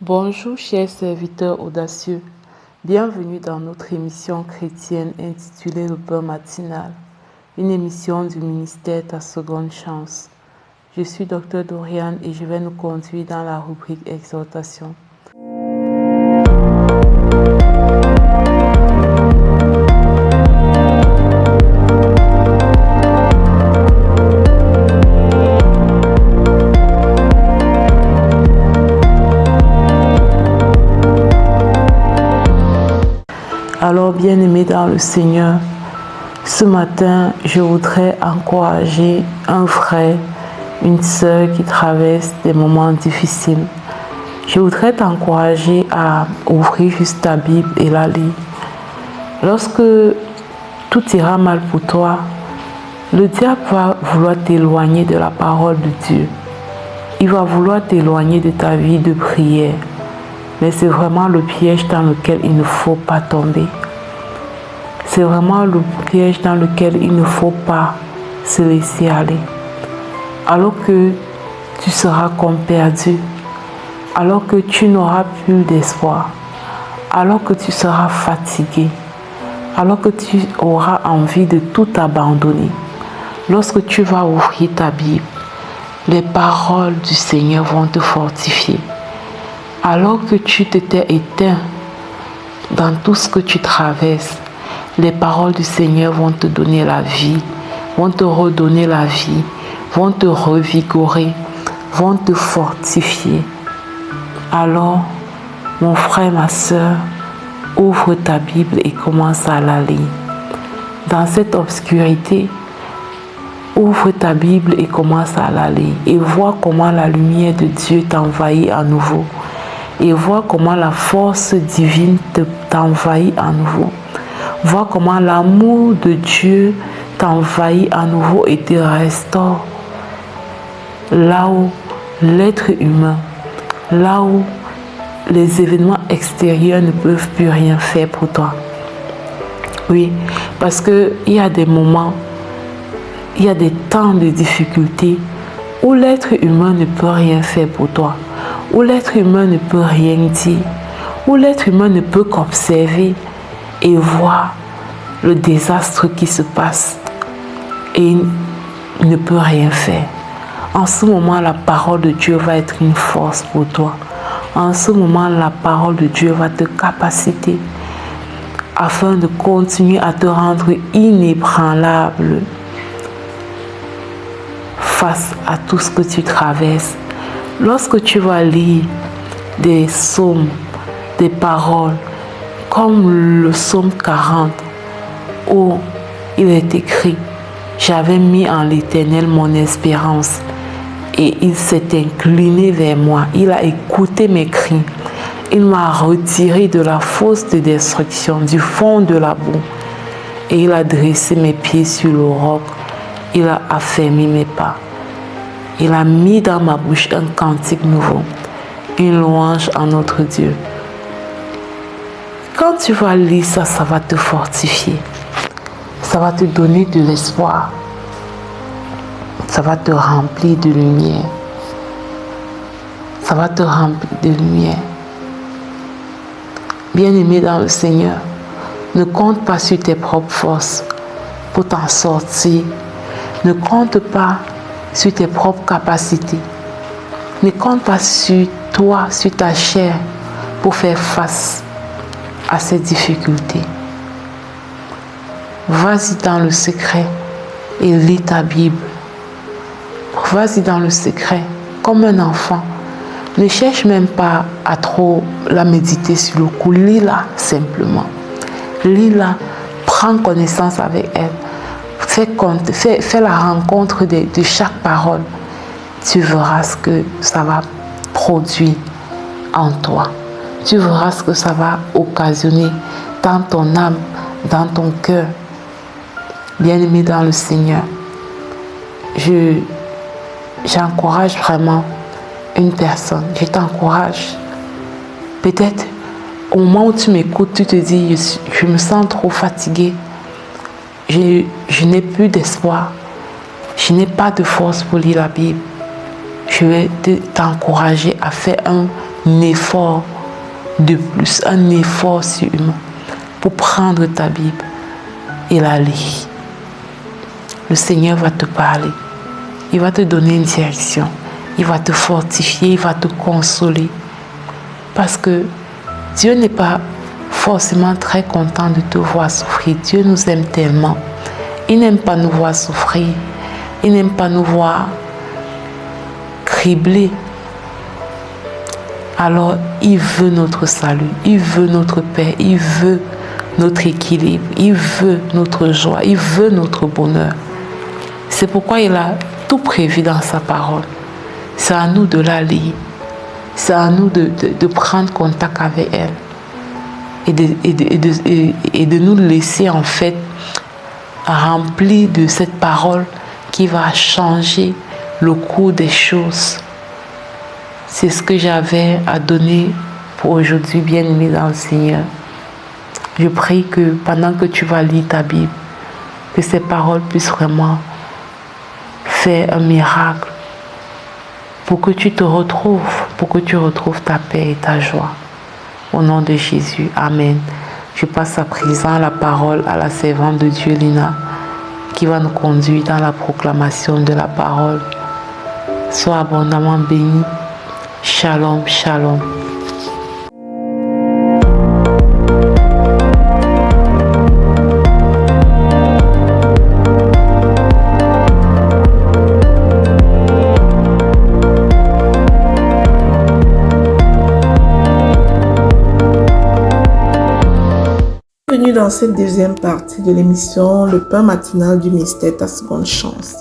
Bonjour chers serviteurs audacieux, bienvenue dans notre émission chrétienne intitulée Le Pain matinal, une émission du ministère Ta Seconde Chance. Je suis Dr Doriane et je vais nous conduire dans la rubrique Exhortation. Alors, bien-aimés dans le Seigneur, ce matin, je voudrais encourager un frère, une sœur qui traverse des moments difficiles. Je voudrais t'encourager à ouvrir juste ta Bible et la lire. Lorsque tout ira mal pour toi, le diable va vouloir t'éloigner de la parole de Dieu. Il va vouloir t'éloigner de ta vie de prière. Mais c'est vraiment le piège dans lequel il ne faut pas tomber. C'est vraiment le piège dans lequel il ne faut pas se laisser aller. Alors que tu seras comme perdu, alors que tu n'auras plus d'espoir, alors que tu seras fatigué, alors que tu auras envie de tout abandonner, lorsque tu vas ouvrir ta Bible, les paroles du Seigneur vont te fortifier. Alors que tu t'étais éteint dans tout ce que tu traverses, les paroles du Seigneur vont te donner la vie, vont te redonner la vie, vont te revigorer, vont te fortifier. Alors, mon frère, ma soeur, ouvre ta Bible et commence à la lire. Dans cette obscurité, ouvre ta Bible et commence à la lire et vois comment la lumière de Dieu t'envahit à nouveau. Et vois comment la force divine t'envahit à nouveau. Vois comment l'amour de Dieu t'envahit à nouveau et te restaure. Là où l'être humain, là où les événements extérieurs ne peuvent plus rien faire pour toi. Oui, parce qu'il y a des moments, il y a des temps de difficulté où l'être humain ne peut rien faire pour toi. Où l'être humain ne peut rien dire, où l'être humain ne peut qu'observer et voir le désastre qui se passe et ne peut rien faire. En ce moment, la parole de Dieu va être une force pour toi. En ce moment, la parole de Dieu va te capaciter afin de continuer à te rendre inébranlable face à tout ce que tu traverses. Lorsque tu vas lire des psaumes, des paroles, comme le psaume 40, où il est écrit « J'avais mis en l'Éternel mon espérance et il s'est incliné vers moi. Il a écouté mes cris. Il m'a retiré de la fosse de destruction, du fond de la boue. Et il a dressé mes pieds sur le roc. Il a affermi mes pas. Il a mis dans ma bouche un cantique nouveau, une louange à notre Dieu. » Quand tu vas lire ça, ça va te fortifier. Ça va te donner de l'espoir. Ça va te remplir de lumière. Ça va te remplir de lumière. Bien-aimé dans le Seigneur, ne compte pas sur tes propres forces pour t'en sortir. Ne compte pas sur tes propres capacités. Ne compte pas sur toi, sur ta chair pour faire face à ces difficultés. Vas-y dans le secret et lis ta Bible. Vas-y dans le secret comme un enfant. Ne cherche même pas à trop la méditer sur le coup. Lis-la simplement. Lis-la, prends connaissance avec elle. Fais la rencontre de chaque parole. Tu verras ce que ça va produire en toi. Tu verras ce que ça va occasionner dans ton âme, dans ton cœur. Bien-aimé dans le Seigneur, j'encourage vraiment une personne. Je t'encourage. Peut-être au moment où tu m'écoutes, tu te dis, je me sens trop fatiguée. Je n'ai plus d'espoir. Je n'ai pas de force pour lire la Bible. Je vais t'encourager à faire un effort de plus, un effort surhumain pour prendre ta Bible et la lire. Le Seigneur va te parler. Il va te donner une direction. Il va te fortifier, il va te consoler. Parce que Dieu n'est pas forcément très content de te voir souffrir. Dieu nous aime tellement. Il n'aime pas nous voir souffrir. Il n'aime pas nous voir criblés. Alors, il veut notre salut. Il veut notre paix. Il veut notre équilibre. Il veut notre joie. Il veut notre bonheur. C'est pourquoi il a tout prévu dans sa parole. C'est à nous de la lire. C'est à nous de prendre contact avec elle. Et de nous laisser en fait remplis de cette parole qui va changer le cours des choses. C'est ce que j'avais à donner pour aujourd'hui, bien-aimé dans le Seigneur. Je prie que pendant que tu vas lire ta Bible, que ces paroles puissent vraiment faire un miracle pour que tu te retrouves, pour que tu retrouves ta paix et ta joie. Au nom de Jésus, Amen. Je passe à présent la parole à la servante de Dieu, Lina, qui va nous conduire dans la proclamation de la parole. Sois abondamment béni. Shalom, shalom. Bienvenue dans cette deuxième partie de l'émission Le pain matinal du mystère Ta seconde chance.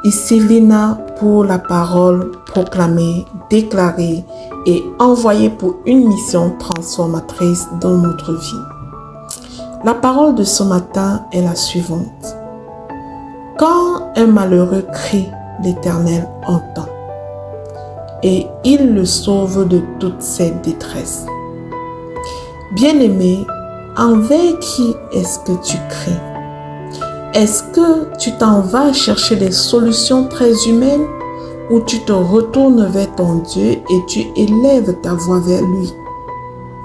Ici Lina pour la parole proclamée, déclarée et envoyée pour une mission transformatrice dans notre vie. La parole de ce matin est la suivante. Quand un malheureux crie, l'Éternel entend et il le sauve de toutes ses détresses. Bien-aimé, envers qui est-ce que tu cries? Est-ce que tu t'en vas chercher des solutions très humaines ou tu te retournes vers ton Dieu et tu élèves ta voix vers lui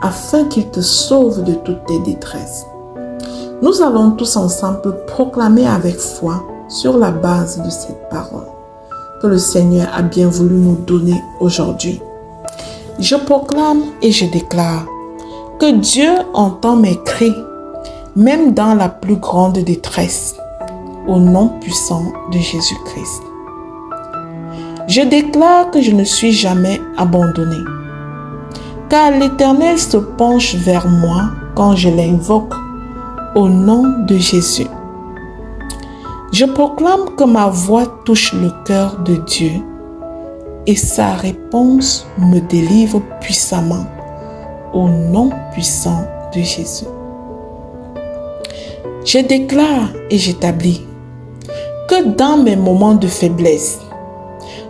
afin qu'il te sauve de toutes tes détresses? Nous allons tous ensemble proclamer avec foi sur la base de cette parole que le Seigneur a bien voulu nous donner aujourd'hui. Je proclame et je déclare que Dieu entend mes cris, même dans la plus grande détresse, au nom puissant de Jésus-Christ. Je déclare que je ne suis jamais abandonné, car l'Éternel se penche vers moi quand je l'invoque, au nom de Jésus. Je proclame que ma voix touche le cœur de Dieu et sa réponse me délivre puissamment, au nom puissant de Jésus. Je déclare et j'établis que dans mes moments de faiblesse,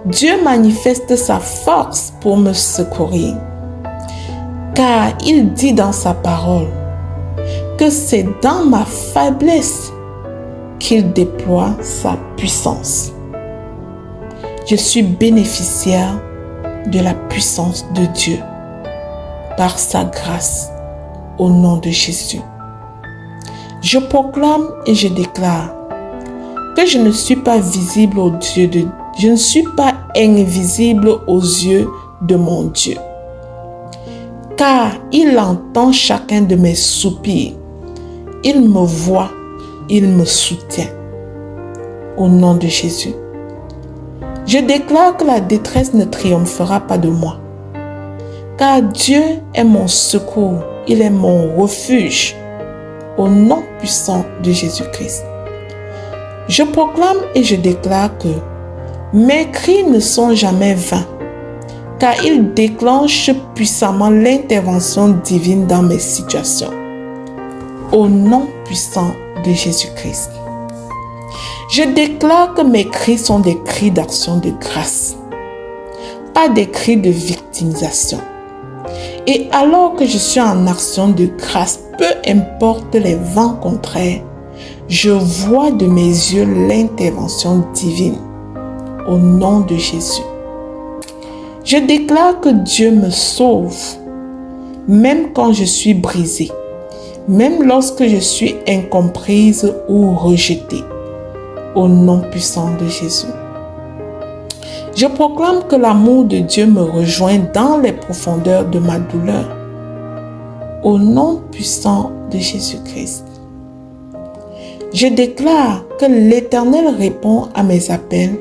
Dieu manifeste sa force pour me secourir. Car il dit dans sa parole que c'est dans ma faiblesse qu'il déploie sa puissance. Je suis bénéficiaire de la puissance de Dieu par sa grâce, au nom de Jésus. Je proclame et je déclare que je ne suis pas visible aux yeux de Dieu. Je ne suis pas invisible aux yeux de mon Dieu. Car il entend chacun de mes soupirs. Il me voit, il me soutient. Au nom de Jésus. Je déclare que la détresse ne triomphera pas de moi. Car Dieu est mon secours, il est mon refuge, au nom puissant de Jésus-Christ. Je proclame et je déclare que mes cris ne sont jamais vains, car ils déclenchent puissamment l'intervention divine dans mes situations, au nom puissant de Jésus-Christ. Je déclare que mes cris sont des cris d'action de grâce, pas des cris de victimisation. Et alors que je suis en action de grâce, peu importe les vents contraires, je vois de mes yeux l'intervention divine, au nom de Jésus. Je déclare que Dieu me sauve, même quand je suis brisée, même lorsque je suis incomprise ou rejetée, au nom puissant de Jésus. Je proclame que l'amour de Dieu me rejoint dans les profondeurs de ma douleur, au nom puissant de Jésus-Christ. Je déclare que l'Éternel répond à mes appels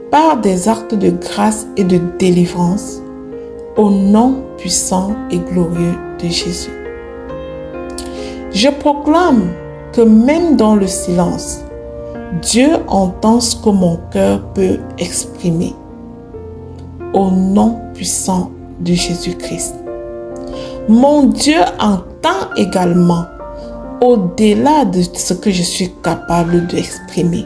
par des actes de grâce et de délivrance, au nom puissant et glorieux de Jésus. Je proclame que même dans le silence, Dieu entend ce que mon cœur peut exprimer, au nom puissant de Jésus-Christ. Mon Dieu entend également au-delà de ce que je suis capable d'exprimer.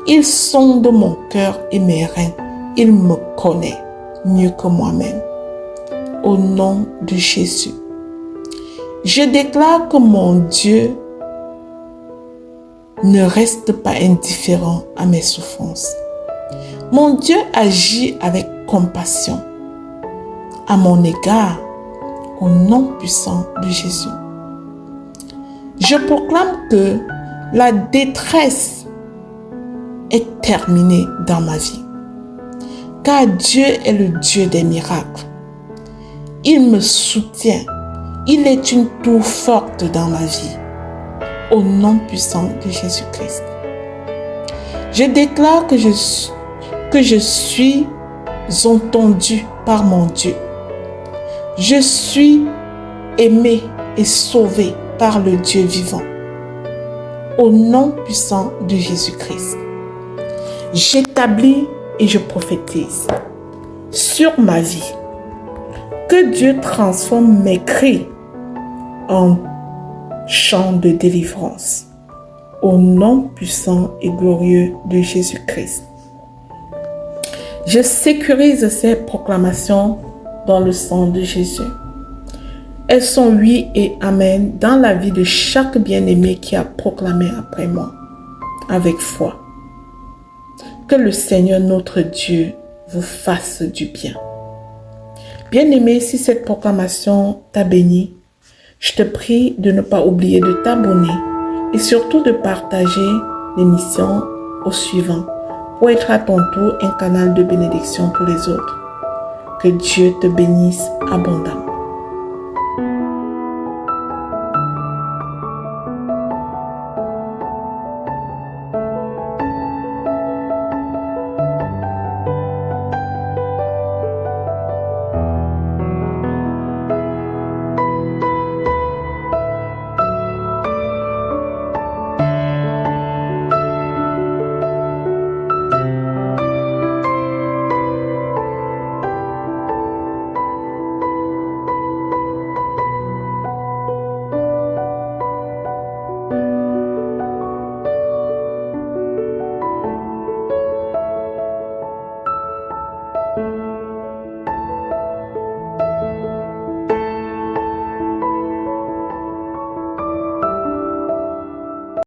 Il sonde mon cœur et mes reins. Il me connaît mieux que moi-même. Au nom de Jésus. Je déclare que mon Dieu ne reste pas indifférent à mes souffrances. Mon Dieu agit avec compassion à mon égard, au nom puissant de Jésus. Je proclame que la détresse est terminée dans ma vie, car Dieu est le Dieu des miracles. Il me soutient. Il est une tour forte dans ma vie, au nom puissant de Jésus-Christ. Je déclare que je suis entendu par mon Dieu. Je suis aimé et sauvé par le Dieu vivant, au nom puissant de Jésus-Christ. J'établis et je prophétise sur ma vie que Dieu transforme mes cris en chants de délivrance, au nom puissant et glorieux de Jésus-Christ. Je sécurise ces proclamations dans le sang de Jésus. Elles sont oui et amen dans la vie de chaque bien-aimé qui a proclamé après moi, avec foi. Que le Seigneur notre Dieu vous fasse du bien. Bien-aimé, si cette proclamation t'a béni, je te prie de ne pas oublier de t'abonner et surtout de partager l'émission au suivant pour être à ton tour un canal de bénédiction pour les autres. Que Dieu te bénisse abondamment.